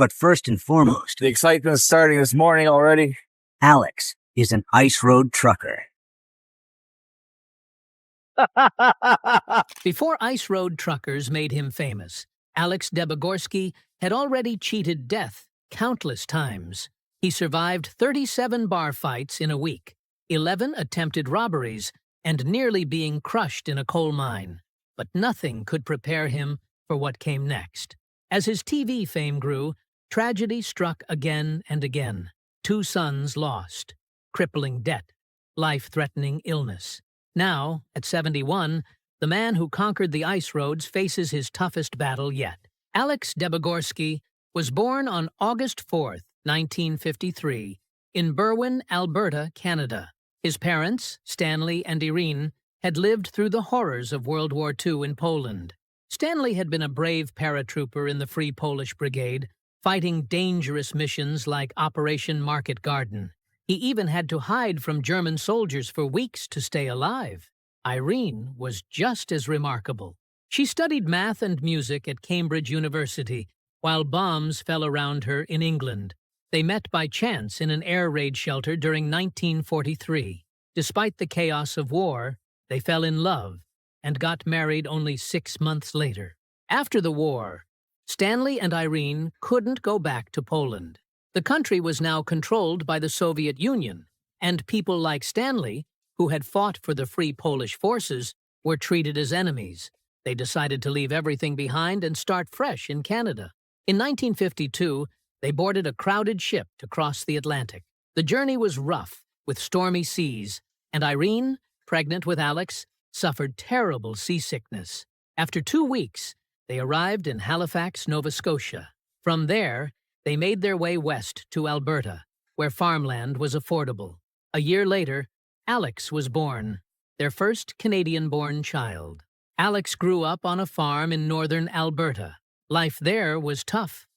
But first and foremost, The excitement's starting this morning already. Alex is an ice road trucker. Before ice road truckers made him famous, Alex Debogorski had already cheated death countless times. He survived 37 bar fights in a week, 11 attempted robberies, and nearly being crushed in a coal mine. But nothing could prepare him for what came next. As his TV fame grew, tragedy struck again and again. 2 sons lost, crippling debt, life-threatening illness. Now, at 71, the man who conquered the ice roads faces his toughest battle yet. Alex Debogorski was born on August 4th, 1953, in Berwyn, Alberta, Canada. His parents, Stanley and Irene, had lived through the horrors of World War II in Poland. Stanley had been a brave paratrooper in the Free Polish Brigade, fighting dangerous missions like Operation Market Garden. He even had to hide from German soldiers for weeks to stay alive. Irene was just as remarkable. She studied math and music at Cambridge University, while bombs fell around her in England. They met by chance in an air raid shelter during 1943. Despite the chaos of war, they fell in love and got married only 6 months later. After the war, Stanley and Irene couldn't go back to Poland. The country was now controlled by the Soviet Union, and people like Stanley, who had fought for the Free Polish forces, were treated as enemies. They decided to leave everything behind and start fresh in Canada. In 1952, they boarded a crowded ship to cross the Atlantic. The journey was rough, with stormy seas, and Irene, pregnant with Alex, suffered terrible seasickness. After 2 weeks, they arrived in Halifax, Nova Scotia. From there, they made their way west to Alberta, where farmland was affordable. A year later, Alex was born, their first Canadian-born child. Alex grew up on a farm in northern Alberta. Life there was tough.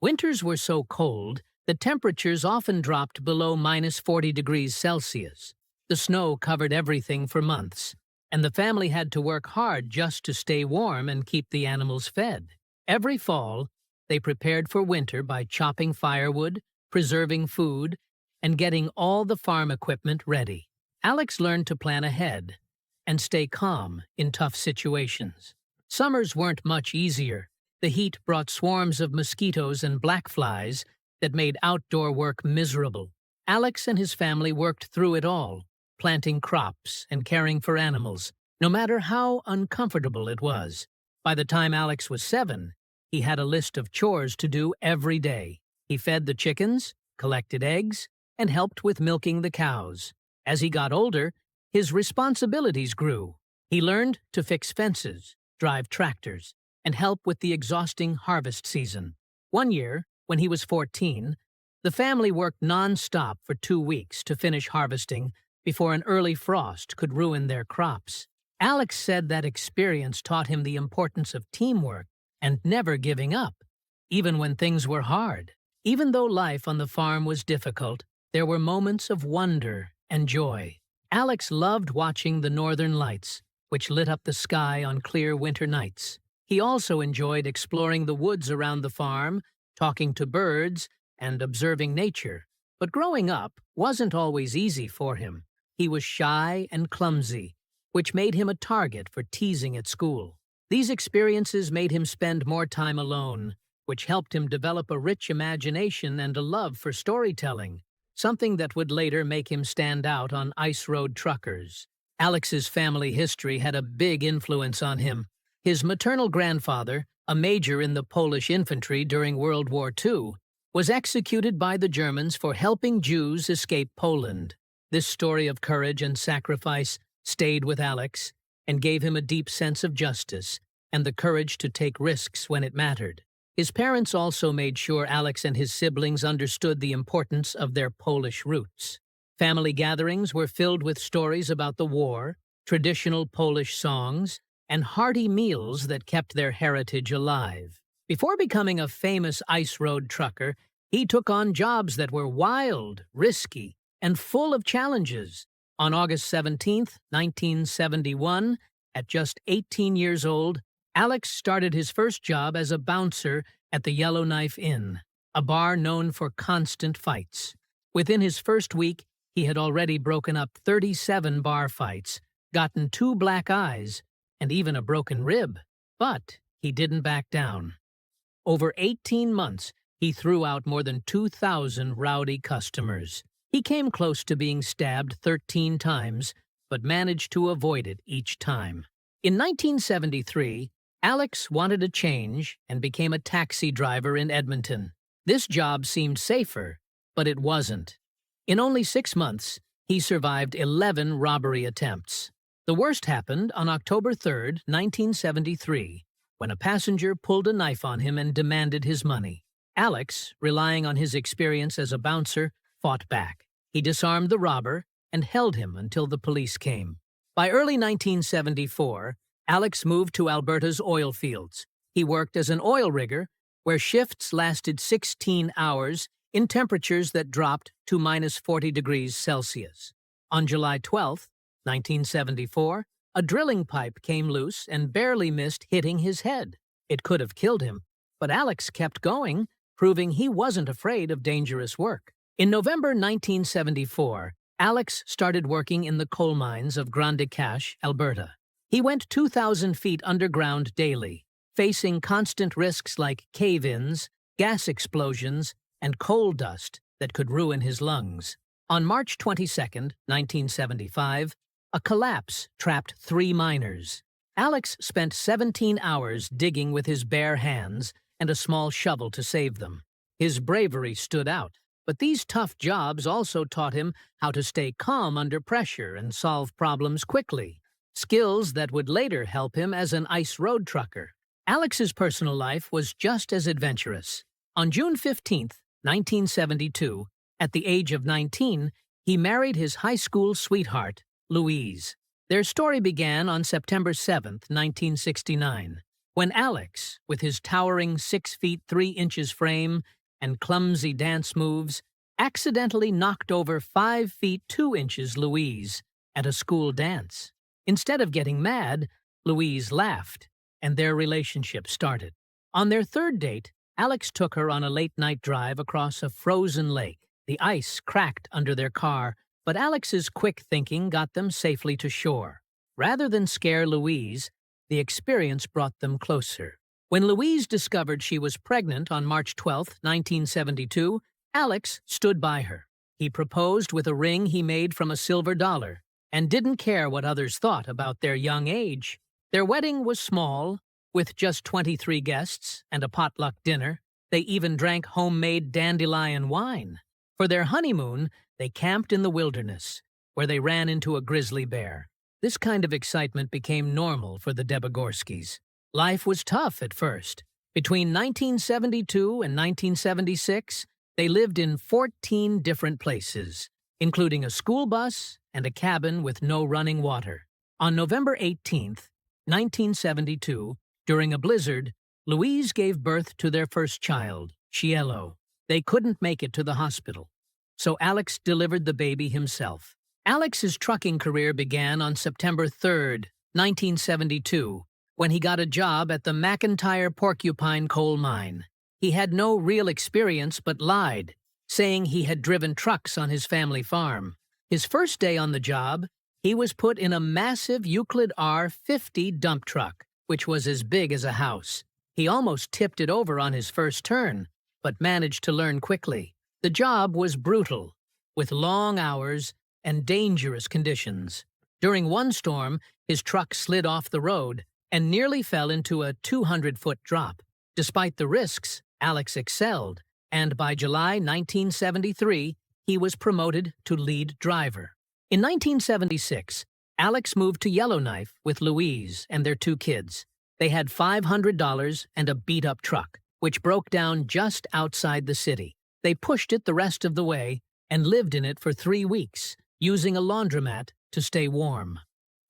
Winters were so cold that temperatures often dropped below -40 degrees Celsius. The snow covered everything for months, and the family had to work hard just to stay warm and keep the animals fed. Every fall, they prepared for winter by chopping firewood, preserving food, and getting all the farm equipment ready. Alex learned to plan ahead and stay calm in tough situations. Summers weren't much easier. The heat brought swarms of mosquitoes and black flies that made outdoor work miserable. Alex and his family worked through it all, planting crops and caring for animals, no matter how uncomfortable it was. By the time Alex was 7, he had a list of chores to do every day. He fed the chickens, collected eggs, and helped with milking the cows. As he got older, his responsibilities grew. He learned to fix fences, drive tractors, and help with the exhausting harvest season. One year, when he was 14, the family worked non-stop for 2 weeks to finish harvesting before an early frost could ruin their crops. Alex said that experience taught him the importance of teamwork and never giving up, even when things were hard. Even though life on the farm was difficult, there were moments of wonder and joy. Alex loved watching the northern lights, which lit up the sky on clear winter nights. He also enjoyed exploring the woods around the farm, talking to birds, and observing nature. But growing up wasn't always easy for him. He was shy and clumsy, which made him a target for teasing at school. These experiences made him spend more time alone, which helped him develop a rich imagination and a love for storytelling, something that would later make him stand out on ice road truckers. Alex's family history had a big influence on him. His maternal grandfather, a major in the Polish infantry during World War II, was executed by the Germans for helping Jews escape Poland. This story of courage and sacrifice stayed with Alex and gave him a deep sense of justice and the courage to take risks when it mattered. His parents also made sure Alex and his siblings understood the importance of their Polish roots. Family gatherings were filled with stories about the war, traditional Polish songs, and hearty meals that kept their heritage alive. Before becoming a famous ice road trucker, he took on jobs that were wild, risky, and full of challenges. On August 17, 1971, at just 18 years old, Alex started his first job as a bouncer at the Yellowknife Inn. a bar known for constant fights. Within his first week, he had already broken up 37 bar fights, gotten 2 black eyes, and even a broken rib. But he didn't back down. Over 18 months, he threw out more than 2,000 rowdy customers. He came close to being stabbed 13 times, but managed to avoid it each time. In 1973, Alex wanted a change and became a taxi driver in Edmonton. This job seemed safer, but it wasn't. In only 6 months, he survived 11 robbery attempts. The worst happened on October 3, 1973, when a passenger pulled a knife on him and demanded his money. Alex, relying on his experience as a bouncer, fought back. He disarmed the robber and held him until the police came. By early 1974, Alex moved to Alberta's oil fields. He worked as an oil rigger, where shifts lasted 16 hours in temperatures that dropped to minus 40 degrees Celsius. On July 12, 1974, a drilling pipe came loose and barely missed hitting his head. It could have killed him, but Alex kept going, proving he wasn't afraid of dangerous work. In November 1974, Alex started working in the coal mines of Grande Cache, Alberta. He went 2,000 feet underground daily, facing constant risks like cave-ins, gas explosions, and coal dust that could ruin his lungs. On March 22, 1975, a collapse trapped 3 miners. Alex spent 17 hours digging with his bare hands and a small shovel to save them. His bravery stood out, but these tough jobs also taught him how to stay calm under pressure and solve problems quickly, skills that would later help him as an ice road trucker. Alex's personal life was just as adventurous. On June 15, 1972, at the age of 19, he married his high school sweetheart, Louise. Their story began on September 7, 1969, when Alex, with his towering 6 feet 3 inches frame and clumsy dance moves, accidentally knocked over 5 feet 2 inches Louise at a school dance. Instead of getting mad, Louise laughed, and their relationship started. On their third date, Alex took her on a late-night drive across a frozen lake. The ice cracked under their car, but Alex's quick thinking got them safely to shore. Rather than scare Louise, the experience brought them closer. When Louise discovered she was pregnant on March 12, 1972, Alex stood by her. He proposed with a ring he made from a silver dollar and didn't care what others thought about their young age. Their wedding was small, with just 23 guests and a potluck dinner. They even drank homemade dandelion wine. For their honeymoon, they camped in the wilderness, where they ran into a grizzly bear. This kind of excitement became normal for the Debogorskis. Life was tough at first. Between 1972 and 1976, they lived in 14 different places, including a school bus and a cabin with no running water. On November 18, 1972, during a blizzard, Louise gave birth to their first child, Cielo. They couldn't make it to the hospital, so Alex delivered the baby himself. Alex's trucking career began on September 3, 1972, when he got a job at the McIntyre Porcupine coal mine. He had no real experience but lied, saying he had driven trucks on his family farm. His first day on the job, he was put in a massive Euclid R50 dump truck, which was as big as a house. He almost tipped it over on his first turn, but managed to learn quickly. The job was brutal, with long hours and dangerous conditions. During one storm, his truck slid off the road and nearly fell into a 200-foot drop. Despite the risks, Alex excelled, and by July 1973, he was promoted to lead driver. In 1976, Alex moved to Yellowknife with Louise and their 2 kids. They had $500 and a beat-up truck, which broke down just outside the city. They pushed it the rest of the way and lived in it for 3 weeks, using a laundromat to stay warm.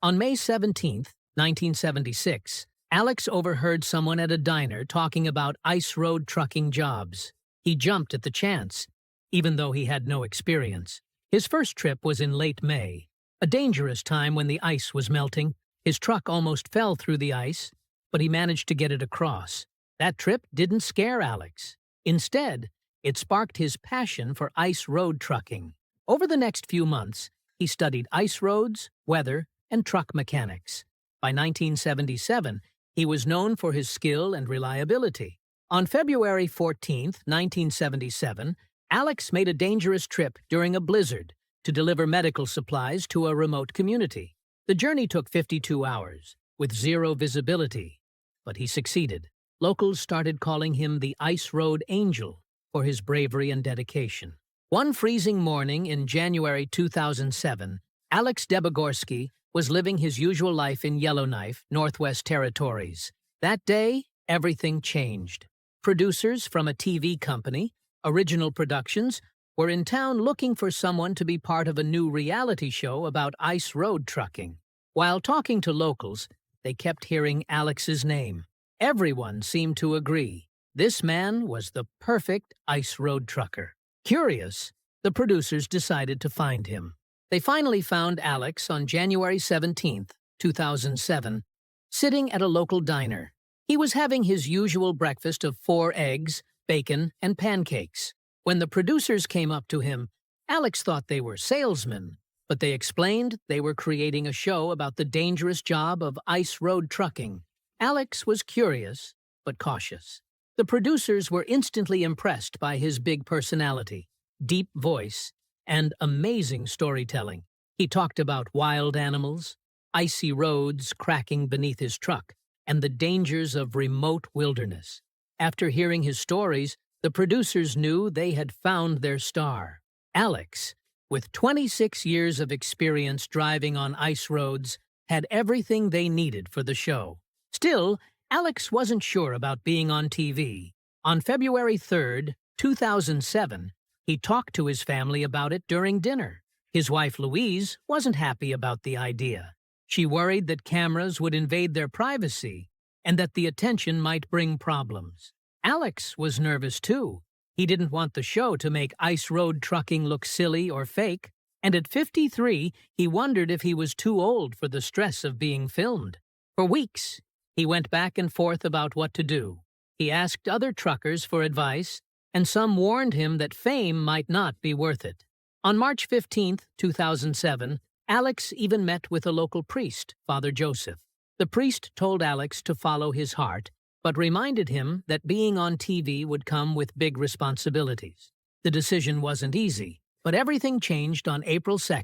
On May 17, 1976, Alex overheard someone at a diner talking about ice road trucking jobs. He jumped at the chance, even though he had no experience. His first trip was in late May, a dangerous time when the ice was melting. His truck almost fell through the ice, but he managed to get it across. That trip didn't scare Alex. Instead, It sparked his passion for ice road trucking. Over the next few months, he studied ice roads, weather, and truck mechanics. By 1977, he was known for his skill and reliability. On February 14, 1977, Alex made a dangerous trip during a blizzard to deliver medical supplies to a remote community. The journey took 52 hours, with zero visibility, but he succeeded. Locals started calling him the Ice Road Angel for his bravery and dedication. One freezing morning in January 2007, Alex Debogorski was living his usual life in Yellowknife, Northwest Territories. That day, everything changed. Producers from a TV company, Original Productions, were in town looking for someone to be part of a new reality show about ice road trucking. While talking to locals, they kept hearing Alex's name. Everyone seemed to agree. This man was the perfect ice road trucker. Curious, the producers decided to find him. They finally found Alex on January 17, 2007, sitting at a local diner. He was having his usual breakfast of 4 eggs, bacon, and pancakes. When the producers came up to him, Alex thought they were salesmen, but they explained they were creating a show about the dangerous job of ice road trucking. Alex was curious, but cautious. The producers were instantly impressed by his big personality, deep voice, and amazing storytelling. He talked about wild animals, icy roads cracking beneath his truck, and the dangers of remote wilderness. After hearing his stories, the producers knew they had found their star. Alex, with 26 years of experience driving on ice roads, had everything they needed for the show. Still, Alex wasn't sure about being on TV. On February 3, 2007, he talked to his family about it during dinner. His wife Louise wasn't happy about the idea. She worried that cameras would invade their privacy and that the attention might bring problems. Alex was nervous too. He didn't want the show to make ice road trucking look silly or fake, and at 53, he wondered if he was too old for the stress of being filmed. For weeks, he went back and forth about what to do. He asked other truckers for advice, and some warned him that fame might not be worth it. On March 15, 2007, Alex even met with a local priest, Father Joseph. The priest told Alex to follow his heart, but reminded him that being on TV would come with big responsibilities. The decision wasn't easy, but everything changed on April 2,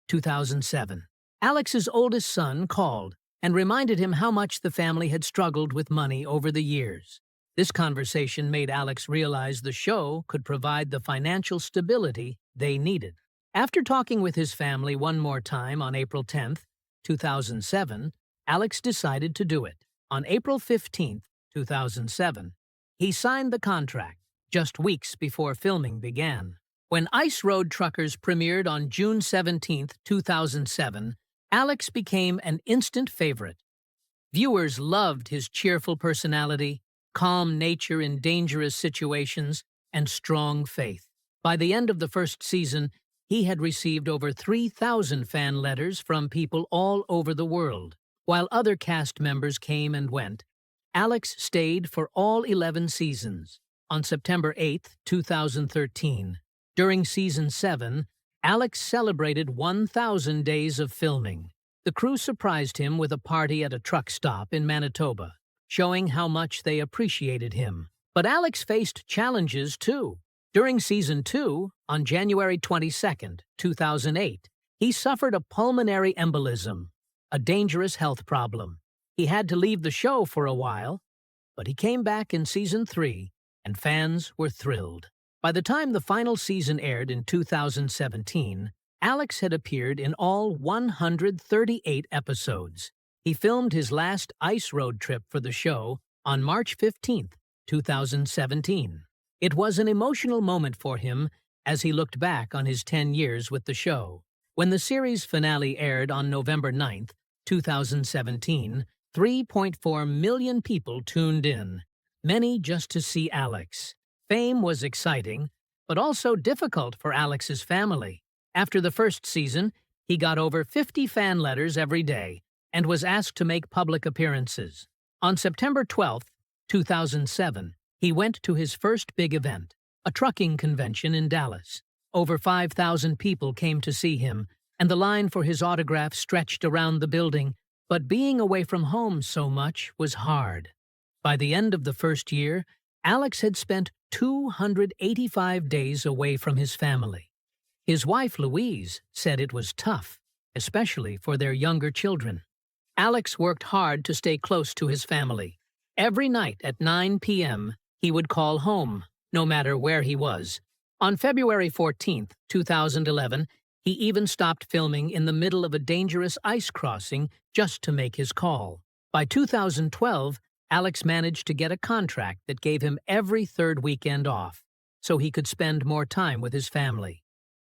2007. Alex's oldest son called and reminded him how much the family had struggled with money over the years. This conversation made Alex realize the show could provide the financial stability they needed. After talking with his family one more time on April 10, 2007, Alex decided to do it. On April 15, 2007, he signed the contract just weeks before filming began. When Ice Road Truckers premiered on June 17, 2007, Alex became an instant favorite. Viewers loved his cheerful personality, calm nature in dangerous situations, and strong faith. By the end of the first season, he had received over 3,000 fan letters from people all over the world. While other cast members came and went, Alex stayed for all 11 seasons. On September 8, 2013, during Season 7, Alex celebrated 1,000 days of filming. The crew surprised him with a party at a truck stop in Manitoba, showing how much they appreciated him. But Alex faced challenges too. During Season 2, on January 22, 2008, he suffered a pulmonary embolism, a dangerous health problem. He had to leave the show for a while, but he came back in Season 3, and fans were thrilled. By the time the final season aired in 2017, Alex had appeared in all 138 episodes. He filmed his last ice road trip for the show on March 15, 2017. It was an emotional moment for him as he looked back on his 10 years with the show. When the series finale aired on November 9, 2017, 3.4 million people tuned in, many just to see Alex. Fame was exciting, but also difficult for Alex's family. After the first season, he got over 50 fan letters every day and was asked to make public appearances. On September 12, 2007, he went to his first big event, a trucking convention in Dallas. Over 5,000 people came to see him, and the line for his autograph stretched around the building, but being away from home so much was hard. By the end of the first year, Alex had spent 285 days away from his family. His wife, Louise, said it was tough, especially for their younger children. Alex worked hard to stay close to his family. Every night at 9 p.m., he would call home, no matter where he was. On February 14, 2011, he even stopped filming in the middle of a dangerous ice crossing just to make his call. By 2012, Alex managed to get a contract that gave him every third weekend off, so he could spend more time with his family.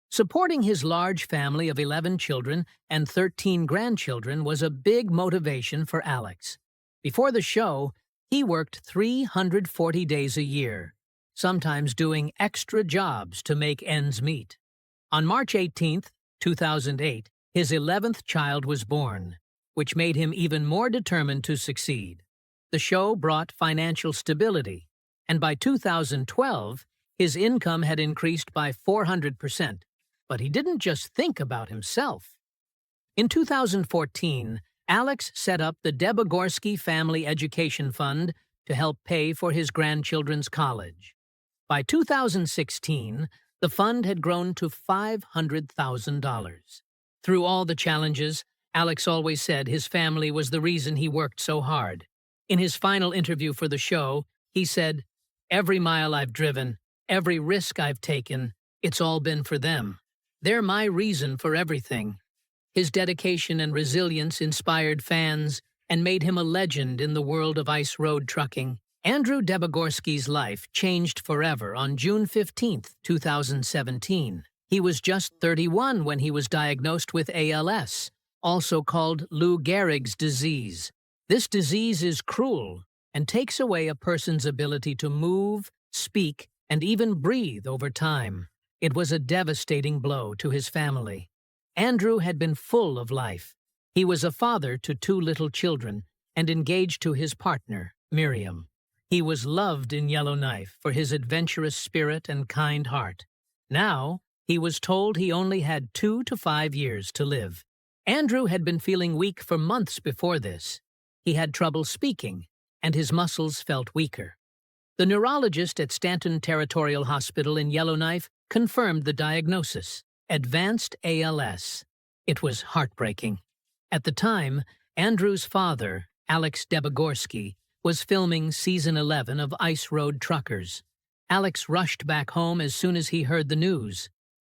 Supporting his large family of 11 children and 13 grandchildren was a big motivation for Alex. Before the show, he worked 340 days a year, sometimes doing extra jobs to make ends meet. On March 18, 2008, his 11th child was born, which made him even more determined to succeed. The show brought financial stability, and by 2012, his income had increased by 400%. But he didn't just think about himself. In 2014, Alex set up the Debogorski Family Education Fund to help pay for his grandchildren's college. By 2016, the fund had grown to $500,000. Through all the challenges, Alex always said his family was the reason he worked so hard. In his final interview for the show, he said, "Every mile I've driven, every risk I've taken, it's all been for them. They're my reason for everything." His dedication and resilience inspired fans and made him a legend in the world of ice road trucking. Andrew Debogorski's life changed forever on June 15, 2017. He was just 31 when he was diagnosed with ALS, also called Lou Gehrig's disease. This disease is cruel and takes away a person's ability to move, speak, and even breathe over time. It was a devastating blow to his family. Andrew had been full of life. He was a father to 2 little children and engaged to his partner, Miriam. He was loved in Yellowknife for his adventurous spirit and kind heart. Now, he was told he only had 2 to 5 years to live. Andrew had been feeling weak for months before this. He had trouble speaking, and his muscles felt weaker. The neurologist at Stanton Territorial Hospital in Yellowknife confirmed the diagnosis: advanced ALS. It was heartbreaking. At the time, Andrew's father, Alex Debogorski, was filming season 11 of Ice Road Truckers. Alex rushed back home as soon as he heard the news.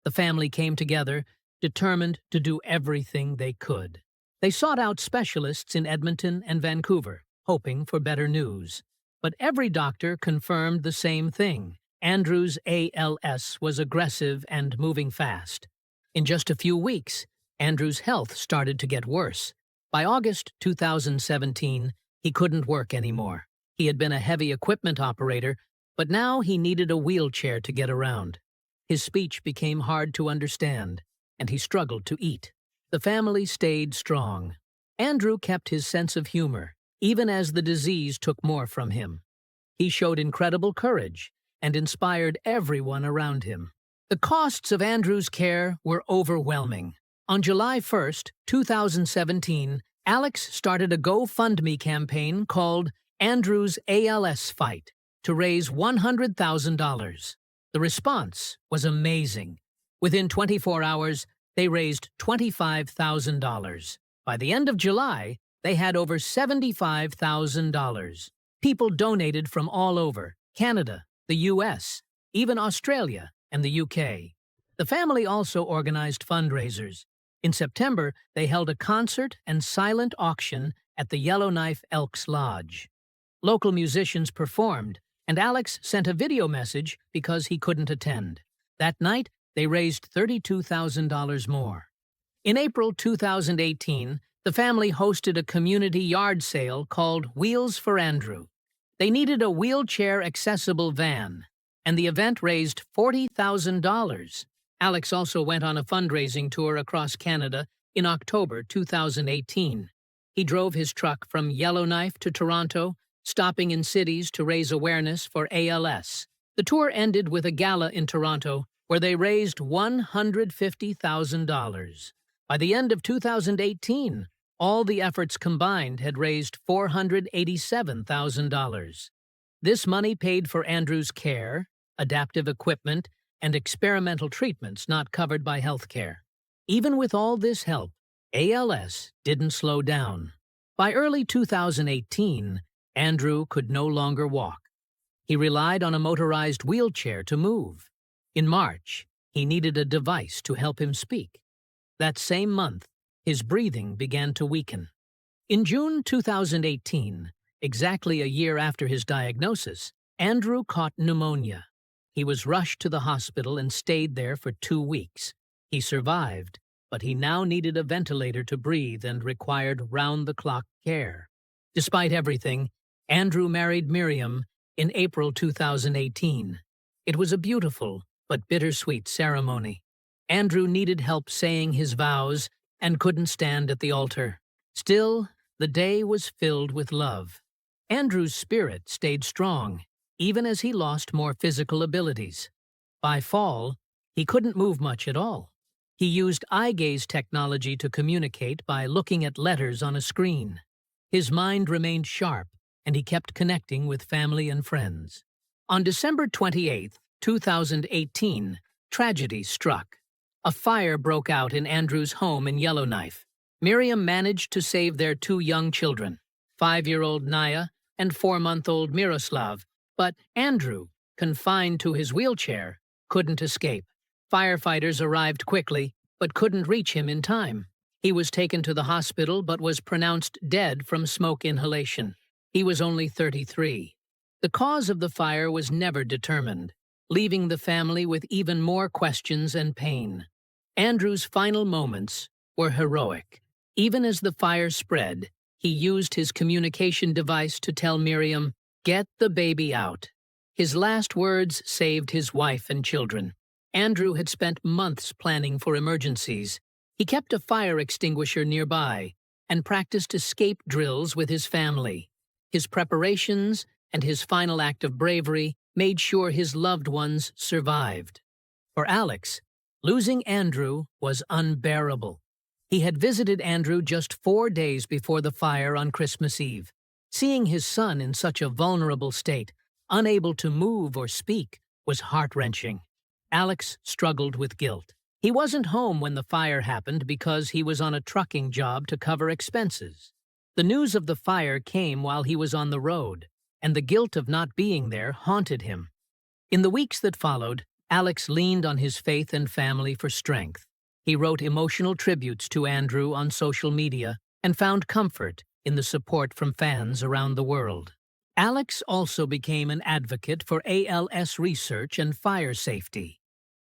The family came together, determined to do everything they could. They sought out specialists in Edmonton and Vancouver, hoping for better news. But every doctor confirmed the same thing: Andrew's ALS was aggressive and moving fast. In just a few weeks, Andrew's health started to get worse. By August 2017, he couldn't work anymore. He had been a heavy equipment operator, but now he needed a wheelchair to get around. His speech became hard to understand, and he struggled to eat. The family stayed strong. Andrew kept his sense of humor, even as the disease took more from him. He showed incredible courage and inspired everyone around him. The costs of Andrew's care were overwhelming. On July 1, 2017, Alex started a GoFundMe campaign called Andrew's ALS Fight to raise $100,000. The response was amazing. Within 24 hours, they raised $25,000. By the end of July, they had over $75,000. People donated from all over: Canada, the U.S., even Australia, and the UK. The family also organized fundraisers. In September, they held a concert and silent auction at the Yellowknife Elks Lodge. Local musicians performed, and Alex sent a video message because he couldn't attend. That night, they raised $32,000 more. In April 2018, the family hosted a community yard sale called Wheels for Andrew. They needed a wheelchair-accessible van, and the event raised $40,000. Alex also went on a fundraising tour across Canada in October 2018. He drove his truck from Yellowknife to Toronto, stopping in cities to raise awareness for ALS. The tour ended with a gala in Toronto where they raised $150,000. By the end of 2018, all the efforts combined had raised $487,000. This money paid for Andrew's care, adaptive equipment, and experimental treatments not covered by health care. Even with all this help, ALS didn't slow down. By early 2018, Andrew could no longer walk. He relied on a motorized wheelchair to move. In March, he needed a device to help him speak. That same month, his breathing began to weaken. In June 2018, exactly a year after his diagnosis, Andrew caught pneumonia. He was rushed to the hospital and stayed there for 2 weeks. He survived, but he now needed a ventilator to breathe and required round-the-clock care. Despite everything, Andrew married Miriam in April 2018. It was a beautiful but bittersweet ceremony. Andrew needed help saying his vows and couldn't stand at the altar. Still, the day was filled with love. Andrew's spirit stayed strong, even as he lost more physical abilities. By fall, he couldn't move much at all. He used eye gaze technology to communicate by looking at letters on a screen. His mind remained sharp, and he kept connecting with family and friends. On December 28, 2018, tragedy struck. A fire broke out in Andrew's home in Yellowknife. Miriam managed to save their 2 young children, 5-year-old Naya and 4-month-old Miroslav, but Andrew, confined to his wheelchair, couldn't escape. Firefighters arrived quickly, but couldn't reach him in time. He was taken to the hospital but was pronounced dead from smoke inhalation. He was only 33. The cause of the fire was never determined, leaving the family with even more questions and pain. Andrew's final moments were heroic. Even as the fire spread, he used his communication device to tell Miriam, "Get the baby out." His last words saved his wife and children. Andrew had spent months planning for emergencies. He kept a fire extinguisher nearby and practiced escape drills with his family. His preparations and his final act of bravery made sure his loved ones survived. For Alex, losing Andrew was unbearable. He had visited Andrew just 4 days before the fire on Christmas Eve. Seeing his son in such a vulnerable state, unable to move or speak, was heart-wrenching. Alex struggled with guilt. He wasn't home when the fire happened because he was on a trucking job to cover expenses. The news of the fire came while he was on the road, and the guilt of not being there haunted him. In the weeks that followed, Alex leaned on his faith and family for strength. He wrote emotional tributes to Andrew on social media and found comfort in the support from fans around the world. Alex also became an advocate for ALS research and fire safety.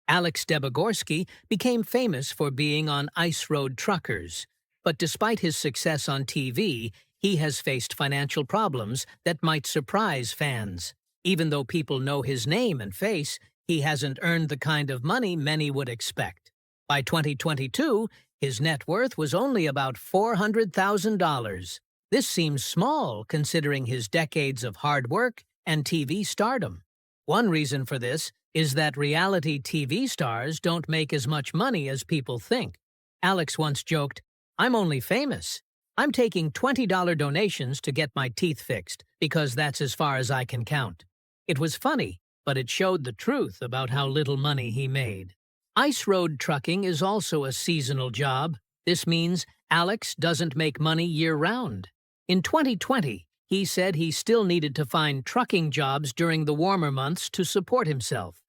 Alex Debogorski became famous for being on Ice Road Truckers, but despite his success on TV, he has faced financial problems that might surprise fans. Even though people know his name and face, he hasn't earned the kind of money many would expect. By 2022, his net worth was only about $400,000. This seems small considering his decades of hard work and TV stardom. One reason for this is that reality TV stars don't make as much money as people think. Alex once joked, "I'm only famous. I'm taking $20 donations to get my teeth fixed because that's as far as I can count." It was funny, but it showed the truth about how little money he made. Ice road trucking is also a seasonal job. This means Alex doesn't make money year-round. In 2020, he said he still needed to find trucking jobs during the warmer months to support himself.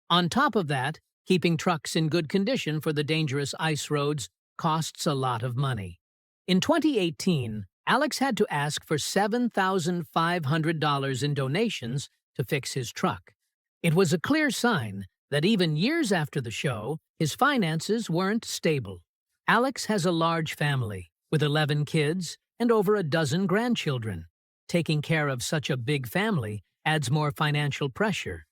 On top of that, keeping trucks in good condition for the dangerous ice roads costs a lot of money. In 2018, Alex had to ask for $7,500 in donations to fix his truck. It was a clear sign that even years after the show, his finances weren't stable. Alex has a large family, with 11 kids and over a dozen grandchildren. Taking care of such a big family adds more financial pressure.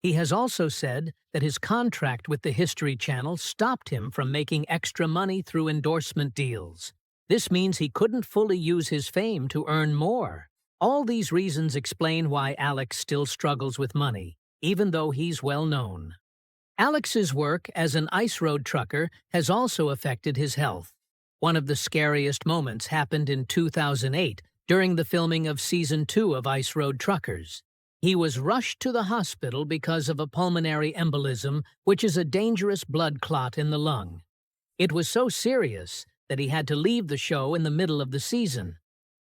He has also said that his contract with the History Channel stopped him from making extra money through endorsement deals. This means he couldn't fully use his fame to earn more. All these reasons explain why Alex still struggles with money. even though he's well known. Alex's work as an ice road trucker has also affected his health. One of the scariest moments happened in 2008 during the filming of Season 2 of Ice Road Truckers. He was rushed to the hospital because of a pulmonary embolism, which is a dangerous blood clot in the lung. It was so serious that he had to leave the show in the middle of the season.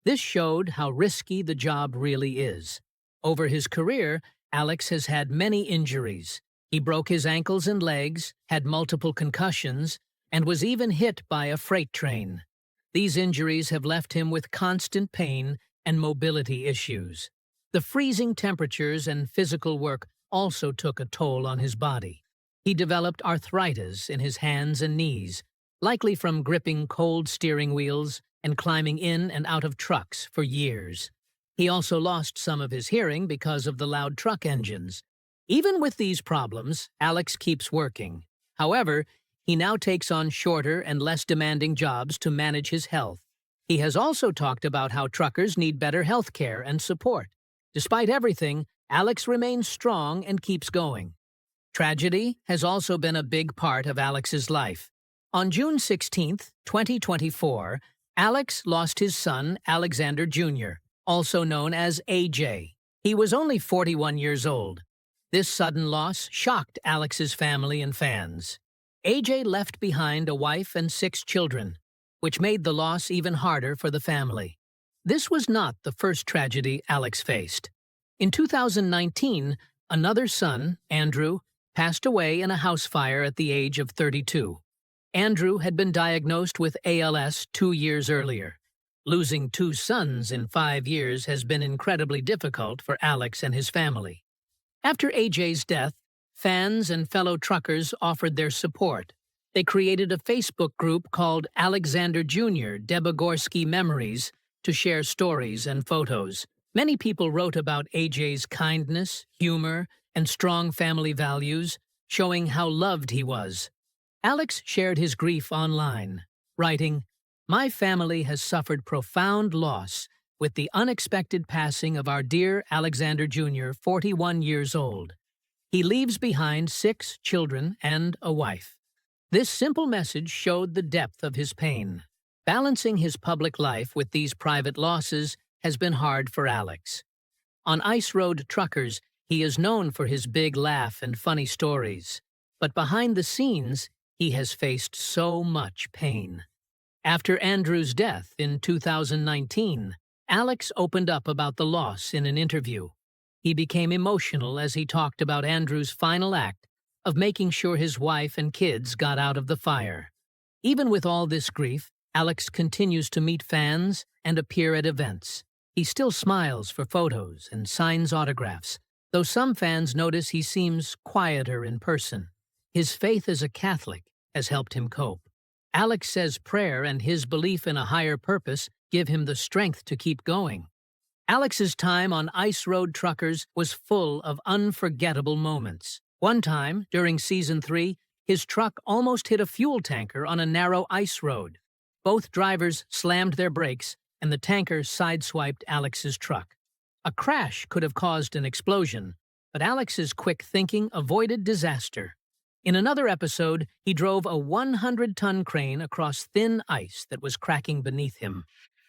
This showed how risky the job really is. Over his career, Alex has had many injuries. He broke his ankles and legs, had multiple concussions, and was even hit by a freight train. These injuries have left him with constant pain and mobility issues. The freezing temperatures and physical work also took a toll on his body. He developed arthritis in his hands and knees, likely from gripping cold steering wheels and climbing in and out of trucks for years. He also lost some of his hearing because of the loud truck engines. Even with these problems, Alex keeps working. However, he now takes on shorter and less demanding jobs to manage his health. He has also talked about how truckers need better health care and support. Despite everything, Alex remains strong and keeps going. Tragedy has also been a big part of Alex's life. On June 16, 2024, Alex lost his son, Alexander Jr., also known as AJ. He was only 41 years old. This sudden loss shocked Alex's family and fans. AJ left behind a wife and 6 children, which made the loss even harder for the family. This was not the first tragedy Alex faced. In 2019, another son, Andrew, passed away in a house fire at the age of 32. Andrew had been diagnosed with ALS 2 years earlier. Losing 2 sons in 5 years has been incredibly difficult for Alex and his family. After AJ's death, fans and fellow truckers offered their support. They created a Facebook group called Alexander Jr. Debogorski Memories to share stories and photos. Many people wrote about AJ's kindness, humor, and strong family values, showing how loved he was. Alex shared his grief online, writing, "My family has suffered profound loss with the unexpected passing of our dear Alexander Jr., 41 years old. He leaves behind 6 children and a wife." This simple message showed the depth of his pain. Balancing his public life with these private losses has been hard for Alex. On Ice Road Truckers, he is known for his big laugh and funny stories. But behind the scenes, he has faced so much pain. After Andrew's death in 2019, Alex opened up about the loss in an interview. He became emotional as he talked about Andrew's final act of making sure his wife and kids got out of the fire. Even with all this grief, Alex continues to meet fans and appear at events. He still smiles for photos and signs autographs, though some fans notice he seems quieter in person. His faith as a Catholic has helped him cope. Alex says prayer and his belief in a higher purpose give him the strength to keep going. Alex's time on Ice Road Truckers was full of unforgettable moments. One time, during Season 3, his truck almost hit a fuel tanker on a narrow ice road. Both drivers slammed their brakes, and the tanker sideswiped Alex's truck. A crash could have caused an explosion, but Alex's quick thinking avoided disaster. In another episode, he drove a 100-ton crane across thin ice that was cracking beneath him.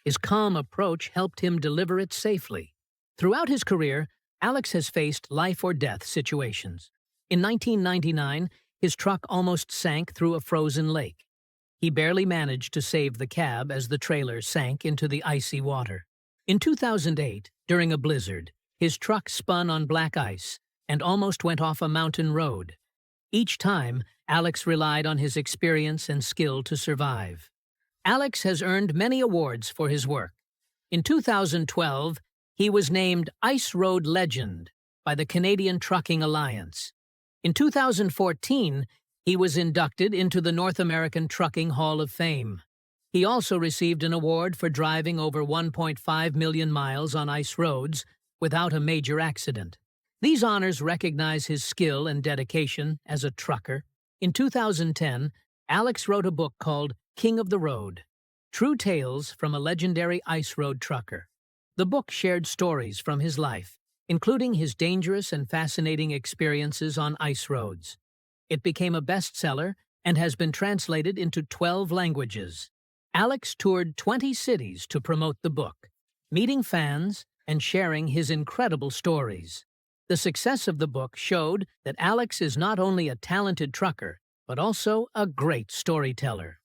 His calm approach helped him deliver it safely. Throughout his career, Alex has faced life-or-death situations. In 1999, his truck almost sank through a frozen lake. He barely managed to save the cab as the trailer sank into the icy water. In 2008, during a blizzard, his truck spun on black ice and almost went off a mountain road. Each time, Alex relied on his experience and skill to survive. Alex has earned many awards for his work. In 2012, he was named Ice Road Legend by the Canadian Trucking Alliance. In 2014, he was inducted into the North American Trucking Hall of Fame. He also received an award for driving over 1.5 million miles on ice roads without a major accident. These honors recognize his skill and dedication as a trucker. In 2010, Alex wrote a book called King of the Road: True Tales from a Legendary Ice Road Trucker. The book shared stories from his life, including his dangerous and fascinating experiences on ice roads. It became a bestseller and has been translated into 12 languages. Alex toured 20 cities to promote the book, meeting fans and sharing his incredible stories. The success of the book showed that Alex is not only a talented trucker, but also a great storyteller.